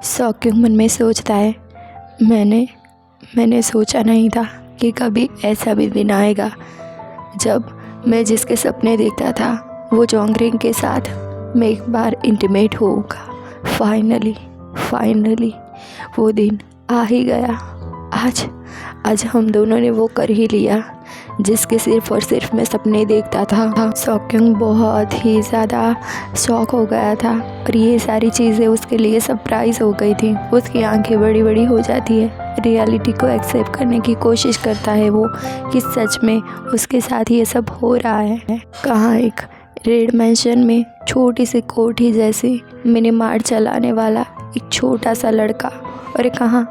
सौक्योंग मन में सोचता है, मैंने सोचा नहीं था कि कभी ऐसा भी दिन आएगा जब मैं जिसके सपने देखता था वो जोंगरिंग के साथ मैं एक बार इंटीमेट होऊंगा। फाइनली वो दिन आ ही गया। आज हम दोनों ने वो कर ही लिया जिसके सिर्फ और सिर्फ मैं सपने देखता था। सौक्योंग बहुत ही ज़्यादा शॉक हो गया था और ये सारी चीज़ें उसके लिए सरप्राइज़ हो गई थी। उसकी आंखें बड़ी बड़ी हो जाती है। रियलिटी को एक्सेप्ट करने की कोशिश करता है वो कि सच में उसके साथ ये सब हो रहा है। कहाँ एक रेड मैंशन में छोटी सी कोठी जैसी मिनी मार्ट चलाने वाला एक छोटा सा लड़का, और कहाँ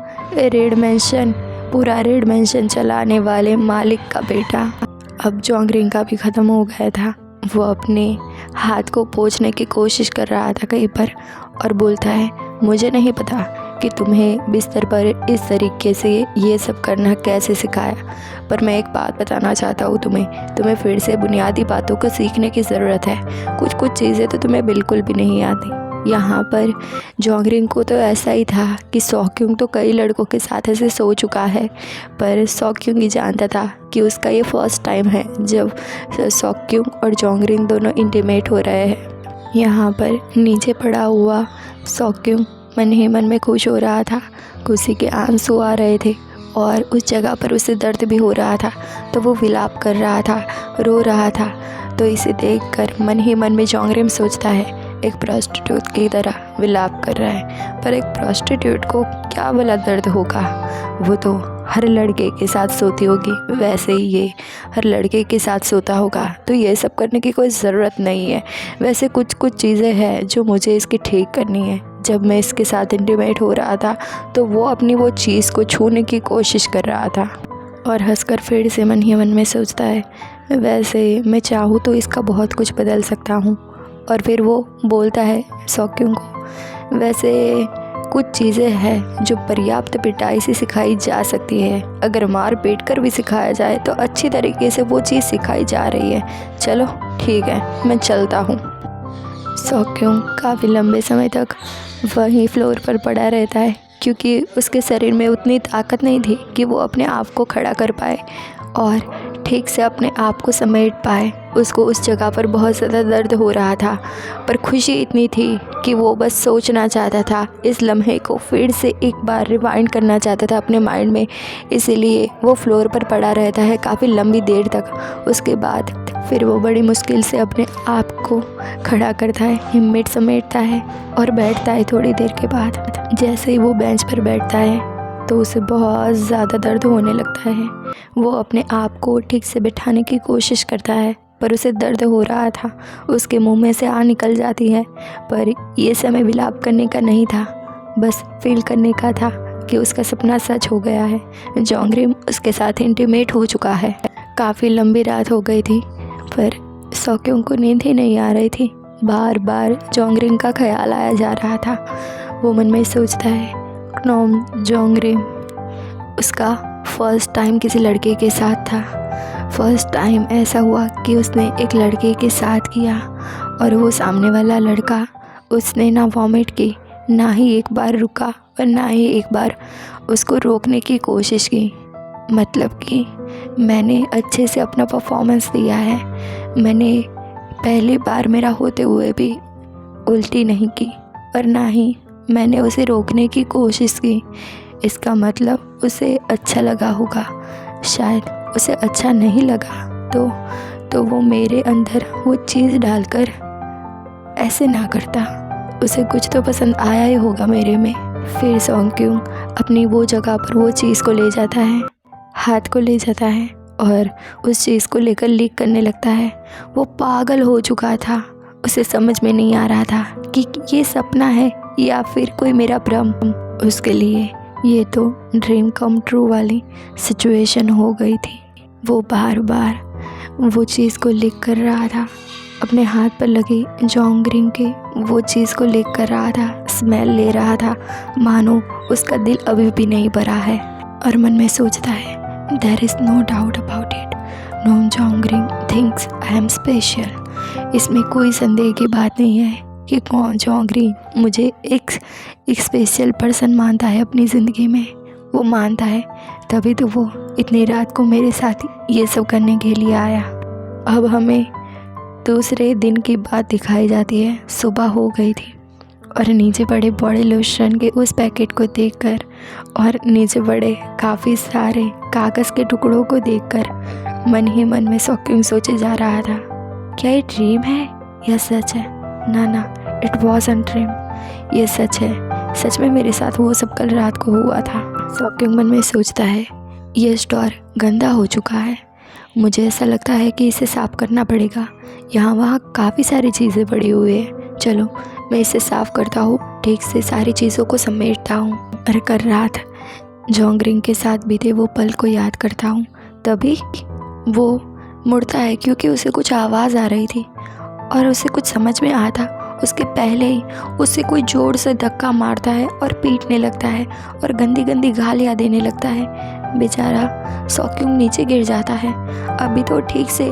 पूरा रेड मैंशन चलाने वाले मालिक का बेटा। अब जोंगरिंग का भी ख़त्म हो गया था। वो अपने हाथ को पोंछने की कोशिश कर रहा था कहीं पर और बोलता है, मुझे नहीं पता कि तुम्हें बिस्तर पर इस तरीके से ये सब करना कैसे सिखाया, पर मैं एक बात बताना चाहता हूँ तुम्हें फिर से बुनियादी बातों को सीखने की ज़रूरत है। कुछ चीज़ें तो तुम्हें बिल्कुल भी नहीं आती। यहाँ पर जोंगरिंग को तो ऐसा ही था कि सौक्योंग तो कई लड़कों के साथ ऐसे सो चुका है, पर सौक्योंग ही जानता था कि उसका ये फर्स्ट टाइम है जब सौक्योंग और जोंगरिंग दोनों इंटीमेट हो रहे हैं। यहाँ पर नीचे पड़ा हुआ सौक्योंग मन ही मन में खुश हो रहा था। खुशी के आंसू आ रहे थे और उस जगह पर उसे दर्द भी हो रहा था, तो वो विलाप कर रहा था, रो रहा था। तो इसे देखकर मन ही मन में जोंगरिंग सोचता है, एक प्रोस्टिट्यूट की तरह विलाप कर रहा है, पर एक प्रोस्टिट्यूट को क्या भला दर्द होगा। वो तो हर लड़के के साथ सोती होगी, वैसे ही ये हर लड़के के साथ सोता होगा, तो ये सब करने की कोई ज़रूरत नहीं है। वैसे कुछ चीज़ें हैं जो मुझे इसकी ठीक करनी है। जब मैं इसके साथ इंटीमेट हो रहा था तो वो अपनी वो चीज़ को छूने की कोशिश कर रहा था, और हंसकर फिर से मन ही मन में सोचता है, वैसे मैं चाहूँ तो इसका बहुत कुछ बदल सकता हूँ। और फिर वो बोलता है सौक्योंग को, वैसे कुछ चीज़ें हैं जो पर्याप्त पिटाई से सिखाई जा सकती है। अगर मार पीट कर भी सिखाया जाए तो अच्छी तरीके से वो चीज़ सिखाई जा रही है। चलो ठीक है, मैं चलता हूँ। सौक्योंग काफ़ी लंबे समय तक वहीं फ्लोर पर पड़ा रहता है, क्योंकि उसके शरीर में उतनी ताकत नहीं थी कि वो अपने आप को खड़ा कर पाए और ठीक से अपने आप को समेट पाए। उसको उस जगह पर बहुत ज़्यादा दर्द हो रहा था, पर खुशी इतनी थी कि वो बस सोचना चाहता था, इस लम्हे को फिर से एक बार रिवाइंड करना चाहता था अपने माइंड में। इसीलिए वो फ्लोर पर पड़ा रहता है काफ़ी लंबी देर तक। उसके बाद फिर वो बड़ी मुश्किल से अपने आप को खड़ा करता है, हिम्मत समेटता है और बैठता है। थोड़ी देर के बाद जैसे ही वो बेंच पर बैठता है तो उसे बहुत ज़्यादा दर्द होने लगता है। वो अपने आप को ठीक से बिठाने की कोशिश करता है, पर उसे दर्द हो रहा था। उसके मुंह में से आ निकल जाती है, पर ये समय विलाप करने का नहीं था, बस फील करने का था कि उसका सपना सच हो गया है। जोंगरिंग उसके साथ इंटीमेट हो चुका है। काफ़ी लंबी रात हो गई थी, पर सौक्योंग को नींद ही नहीं आ रही थी। बार बार जोंगरिंग का ख्याल आया जा रहा था। वो मन में सोचता है, जोंगरिंग उसका फर्स्ट टाइम किसी लड़के के साथ था। फर्स्ट टाइम ऐसा हुआ कि उसने एक लड़के के साथ किया, और वो सामने वाला लड़का, उसने ना वॉमिट की, ना ही एक बार रुका और ना ही एक बार उसको रोकने की कोशिश की। मतलब कि मैंने अच्छे से अपना परफॉर्मेंस दिया है। मैंने पहली बार मेरा होते हुए भी उल्टी नहीं की, और ना ही मैंने उसे रोकने की कोशिश की। इसका मतलब उसे अच्छा लगा होगा। शायद उसे अच्छा नहीं लगा तो वो मेरे अंदर वो चीज़ डालकर ऐसे ना करता। उसे कुछ तो पसंद आया ही होगा मेरे में। फिर सौक्योंग अपनी वो जगह पर वो चीज़ को ले जाता है, हाथ को ले जाता है और उस चीज़ को लेकर लीक करने लगता है। वो पागल हो चुका था। उसे समझ में नहीं आ रहा था कि ये सपना है या फिर कोई मेरा भ्रम। उसके लिए ये तो ड्रीम कम ट्रू वाली सिचुएशन हो गई थी। वो बार बार वो चीज़ को लिख कर रहा था, अपने हाथ पर लगी जोंगरिंग के वो चीज़ को लिख कर रहा था, स्मेल ले रहा था, मानो उसका दिल अभी भी नहीं भरा है। और मन में सोचता है, there is no doubt about it, no jangling thinks I am special. इसमें कोई संदेह की बात नहीं है कि कौन जॉन्गरी मुझे एक स्पेशल पर्सन मानता है अपनी ज़िंदगी में। वो मानता है तभी तो वो इतनी रात को मेरे साथ ये सब करने के लिए आया। अब हमें दूसरे दिन की बात दिखाई जाती है। सुबह हो गई थी और नीचे पड़े बॉडी लोशन के उस पैकेट को देखकर और नीचे पड़े काफ़ी सारे कागज़ के टुकड़ों को देखकर मन ही मन में सॉक्योंग सोचे जा रहा था, क्या ये ड्रीम है या सच है? ना, इट वॉज़न्ट ड्रीम, ये सच है। सच में मेरे साथ वो सब कल रात को हुआ था। सॉक्योंग मन में सोचता है, ये स्टोर गंदा हो चुका है, मुझे ऐसा लगता है कि इसे साफ़ करना पड़ेगा। यहाँ वहाँ काफ़ी सारी चीज़ें पड़ी हुई है, चलो मैं इसे साफ़ करता हूँ, ठीक से सारी चीज़ों को समेटता हूँ। और कल रात जॉन्गरिंग के साथ बीते वो पल को याद करता हूँ। तभी वो मुड़ता है क्योंकि उसे कुछ आवाज़ आ रही थी और उसे कुछ समझ में आया था। उसके पहले ही उसे कोई जोर से धक्का मारता है और पीटने लगता है और गंदी गंदी गालियाँ देने लगता है। बेचारा सॉक्योंग नीचे गिर जाता है। अभी तो ठीक से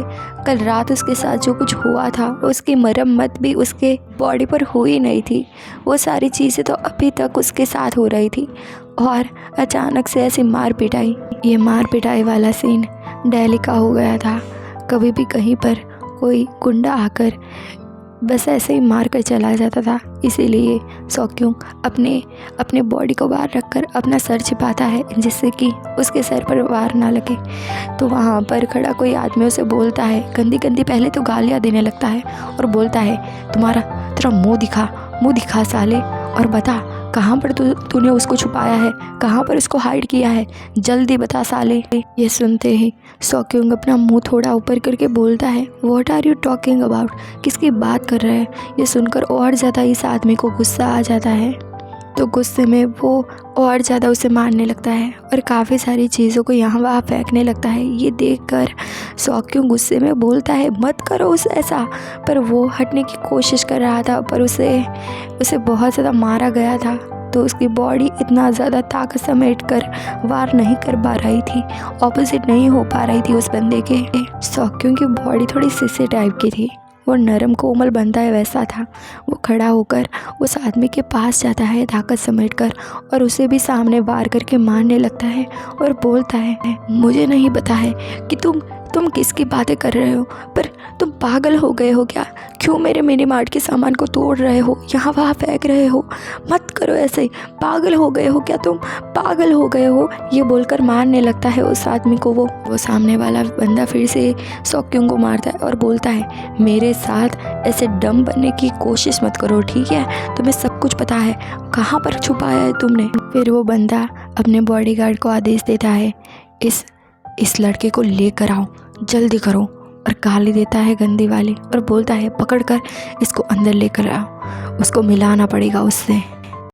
कल रात उसके साथ जो कुछ हुआ था उसकी मरम्मत भी उसके बॉडी पर हुई नहीं थी। वो सारी चीज़ें तो अभी तक उसके साथ हो रही थी और अचानक से ऐसी मार पिटाई, ये मार पिटाई वाला सीन दिल्ली का हो गया था। कभी भी कहीं पर कोई गुंडा आकर बस ऐसे ही मार कर चला जाता था, इसीलिए सॉक्योंग अपने बॉडी को बाहर रखकर अपना सर छिपाता है जिससे कि उसके सर पर वार ना लगे। तो वहाँ पर खड़ा कोई आदमी उसे बोलता है, गंदी गंदी पहले तो गालियाँ देने लगता है और बोलता है, तेरा मुँह दिखा साले, और बता कहाँ पर तूने उसको छुपाया है, कहाँ पर उसको हाइड किया है, जल्दी बता साले। ये सुनते ही सॉक्योंग अपना मुंह थोड़ा ऊपर करके बोलता है, what are you talking about, किसकी बात कर रहे हैं? ये सुनकर और ज़्यादा इस आदमी को गुस्सा आ जाता है। तो गुस्से में वो और ज़्यादा उसे मारने लगता है और काफ़ी सारी चीज़ों को यहाँ वहाँ फेंकने लगता है। ये देखकर सॉक्योंग गुस्से में बोलता है, मत करो उसे ऐसा, पर वो हटने की कोशिश कर रहा था, पर उसे बहुत ज़्यादा मारा गया था तो उसकी बॉडी इतना ज़्यादा ताकत समेट कर वार नहीं कर पा रही थी, ऑपोजिट नहीं हो पा रही थी उस बंदे के। सॉक्योंग की बॉडी थोड़ी शीशे टाइप की थी, वो नरम कोमल बनता है वैसा था। वो खड़ा होकर उस आदमी के पास जाता है ताकत समेट कर और उसे भी सामने वार करके मारने लगता है और बोलता है, मुझे नहीं पता है कि तुम किसकी बातें कर रहे हो, पर तुम पागल हो गए हो क्या? क्यों मेरे मिनी मार्ट के सामान को तोड़ रहे हो, यहाँ वहाँ फेंक रहे हो? मत करो ऐसे, पागल हो गए हो क्या तुम, पागल हो गए हो? ये बोलकर मारने लगता है उस आदमी को। वो सामने वाला बंदा फिर से सॉक्योंग को मारता है और बोलता है, मेरे साथ ऐसे डम बनने की कोशिश मत करो, ठीक है? तुम्हें सब कुछ पता है, कहाँ पर छुपाया है तुमने? फिर वो बंदा अपने बॉडीगार्ड को आदेश देता है, इस लड़के को लेकर आओ, जल्दी करो, और गाली देता है गंदी वाली और बोलता है, पकड़कर इसको अंदर लेकर आओ, उसको मिलाना पड़ेगा उससे।